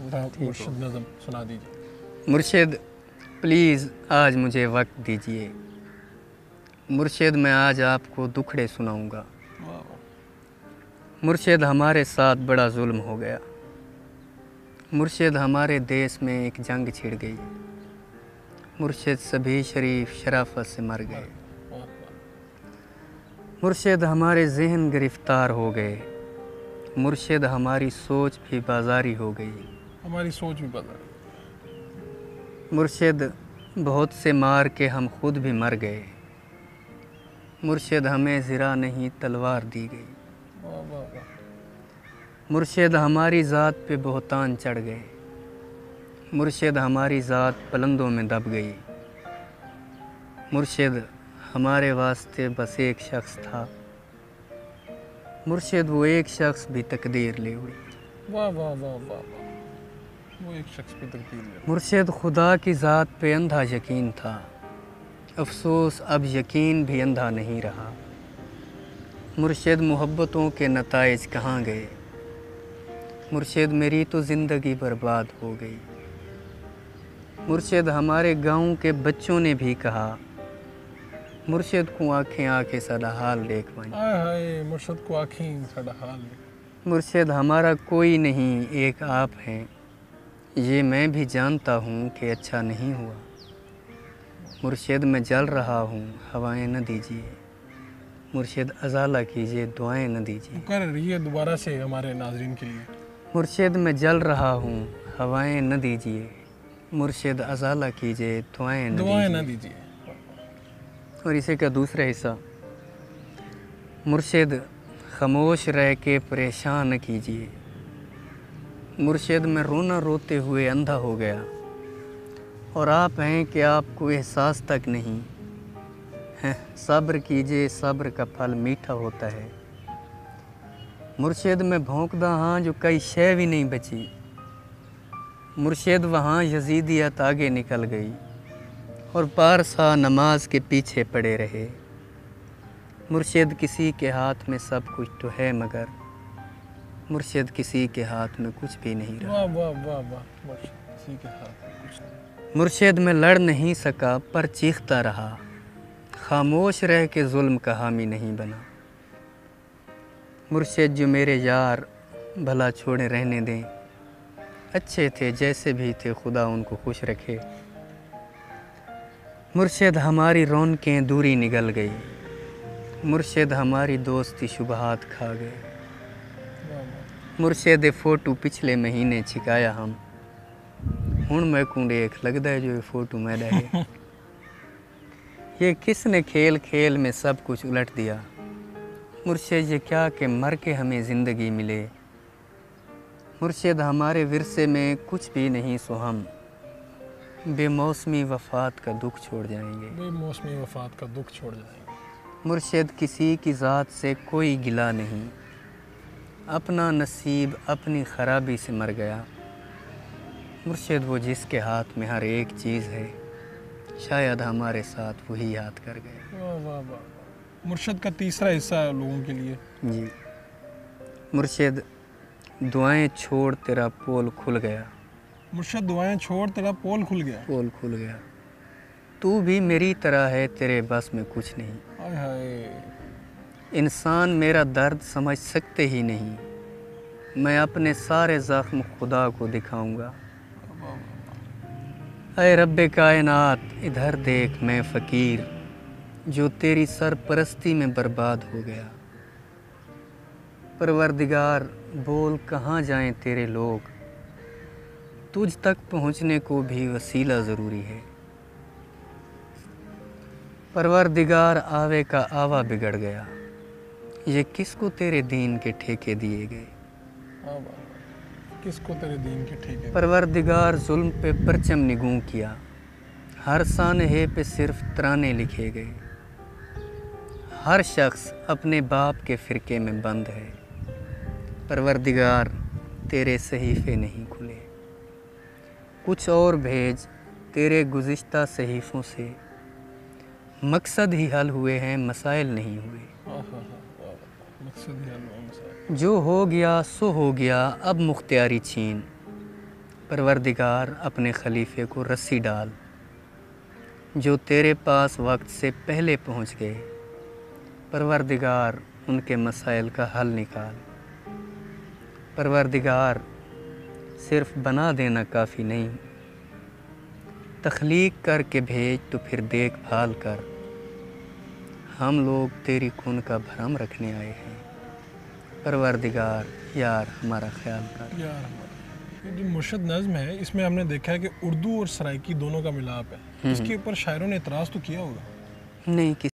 مرشد نظم سنا دیجیے۔ مرشد پلیز آج مجھے وقت دیجیے، مرشد میں آج آپ کو دکھڑے سناؤں گا۔ مرشد ہمارے ساتھ بڑا ظلم ہو گیا، مرشد ہمارے دیس میں ایک جنگ چھڑ گئی، مرشد سبھی شریف شرافت سے مر گئے، مرشد ہمارے ذہن گرفتار ہو گئے، مرشد ہماری سوچ بھی بازاری ہو گئی، ہماری سوچ بھی بازاری۔ مرشد بہت سے مار کے ہم خود بھی مر گئے، مرشد ہمیں زرہ نہیں تلوار دی گئی، مرشد ہماری ذات پہ بہتان چڑھ گئے، مرشد ہماری ذات پلندوں میں دب گئی، مرشد ہمارے واسطے بس ایک شخص تھا، مرشد وہ ایک شخص بھی تقدیر لے ہوئی، واہ واہ واہ واہ واہ، وہ ایک شخص پہ تقدیر لے۔ مرشد خدا کی ذات پہ اندھا یقین تھا، افسوس اب یقین بھی اندھا نہیں رہا، مرشد محبتوں کے نتائج کہاں گئے، مرشد میری تو زندگی برباد ہو گئی، مرشد ہمارے گاؤں کے بچوں نے بھی کہا، مرشد کو آنکھیں آکے سدا حال دیکھ وائیں، ہائے ہائے مرشد کو آنکھیں سدا حال دیکھ۔ مرشد ہمارا کوئی نہیں ایک آپ ہیں، یہ میں بھی جانتا ہوں کہ اچھا نہیں ہوا، مرشد میں جل رہا ہوں ہوائیں نہ دیجیے، مرشد ازالہ کیجیے دعائیں نہ دیجیے، کر رہی ہے دوبارہ سے ہمارے ناظرین کے لیے۔ مرشد میں جل رہا ہوں ہوائیں نہ دیجیے، مرشد ازالہ کیجیے دعائیں نہ دیجیے۔ اور اسے کا دوسرا حصہ، مرشد خاموش رہ کے پریشان نہ کیجیے، مرشد میں رونا روتے ہوئے اندھا ہو گیا، اور آپ ہیں کہ آپ کو احساس تک نہیں، صبر کیجیے صبر کا پھل میٹھا ہوتا ہے، مرشد میں بھونکدا ہاں جو کئی شے بھی نہیں بچی، مرشد وہاں یزیدیت آگے نکل گئی، اور پارسا نماز کے پیچھے پڑے رہے، مرشد کسی کے ہاتھ میں سب کچھ تو ہے مگر مرشد کسی کے ہاتھ میں کچھ بھی نہیں رہا، واہ واہ واہ واہ، مرشد کسی کے ہاتھ میں کچھ نہیں۔ مرشد میں لڑ نہیں سکا پر چیختا رہا، خاموش رہ کے ظلم کا حامی نہیں بنا، مرشد جو میرے یار بھلا چھوڑے رہنے دیں، اچھے تھے جیسے بھی تھے خدا ان کو خوش رکھے، مرشد ہماری رونقیں دوری نگل گئی، مرشد ہماری دوستی شبہات کھا گئے، مرشد فوٹو پچھلے مہینے چھکایا ہم، ہن میں کو دیکھ لگدا ہے جو یہ فوٹو میں رہے، یہ کس نے کھیل کھیل میں سب کچھ الٹ دیا، مرشد یہ کیا کہ مر کے ہمیں زندگی ملے، مرشد ہمارے ورثے میں کچھ بھی نہیں سو ہم بے موسمی وفات کا دکھ چھوڑ جائیں گے، بے موسمی وفات کا دکھ چھوڑ جائیں گے، مرشد کسی کی ذات سے کوئی گلہ نہیں، اپنا نصیب اپنی خرابی سے مر گیا، مرشد وہ جس کے ہاتھ میں ہر ایک چیز ہے، شاید ہمارے ساتھ وہی یاد کر گئے۔ واہ واہ واہ، مرشد کا تیسرا حصہ ہے لوگوں کے لیے۔ جی، مرشد دعائیں چھوڑ تیرا پول کھل گیا، مرشد دعائیں چھوڑ تیرا پول کھل گیا، پول کھل گیا، تو بھی میری طرح ہے تیرے بس میں کچھ نہیں، ہائے ہائے، انسان میرا درد سمجھ سکتے ہی نہیں، میں اپنے سارے زخم خدا کو دکھاؤں گا، اے رب کائنات ادھر دیکھ میں فقیر جو تیری سرپرستی میں برباد ہو گیا، پروردگار بول کہاں جائیں تیرے لوگ، تجھ تک پہنچنے کو بھی وسیلہ ضروری ہے، پروردگار آوے کا آوا بگڑ گیا، یہ کس کو تیرے دین کے ٹھیکے دیے گئے، کس کو تیرے دین کے ٹھیکے؟ پروردگار ظلم پہ پرچم نگوں کیا، ہر سانحے پہ صرف ترانے لکھے گئے، ہر شخص اپنے باپ کے فرقے میں بند ہے، پروردگار تیرے صحیفے نہیں کھلے، کچھ اور بھیج تیرے گزشتہ صحیفوں سے، مقصد ہی حل ہوئے ہیں مسائل نہیں ہوئے، مقصد ہی حل ہوئے مسائل، جو ہو گیا سو ہو گیا اب مختیاری چھین، پروردگار اپنے خلیفے کو رسی ڈال جو تیرے پاس وقت سے پہلے پہنچ گئے، پروردگار ان کے مسائل کا حل نکال۔ پروردگار صرف بنا دینا کافی نہیں، تخلیق کر کے بھیج تو پھر دیکھ بھال کر۔ ہم لوگ تیری کھن کا بھرم رکھنے آئے ہیں، پروردگار یار ہمارا خیال کر۔ یار ہمارا یہ جو مرشد نظم ہے اس میں ہم نے دیکھا ہے کہ اردو اور سرائکی دونوں کا ملاپ ہے، اس کے اوپر شاعروں نے اعتراض تو کیا ہوگا؟ نہیں،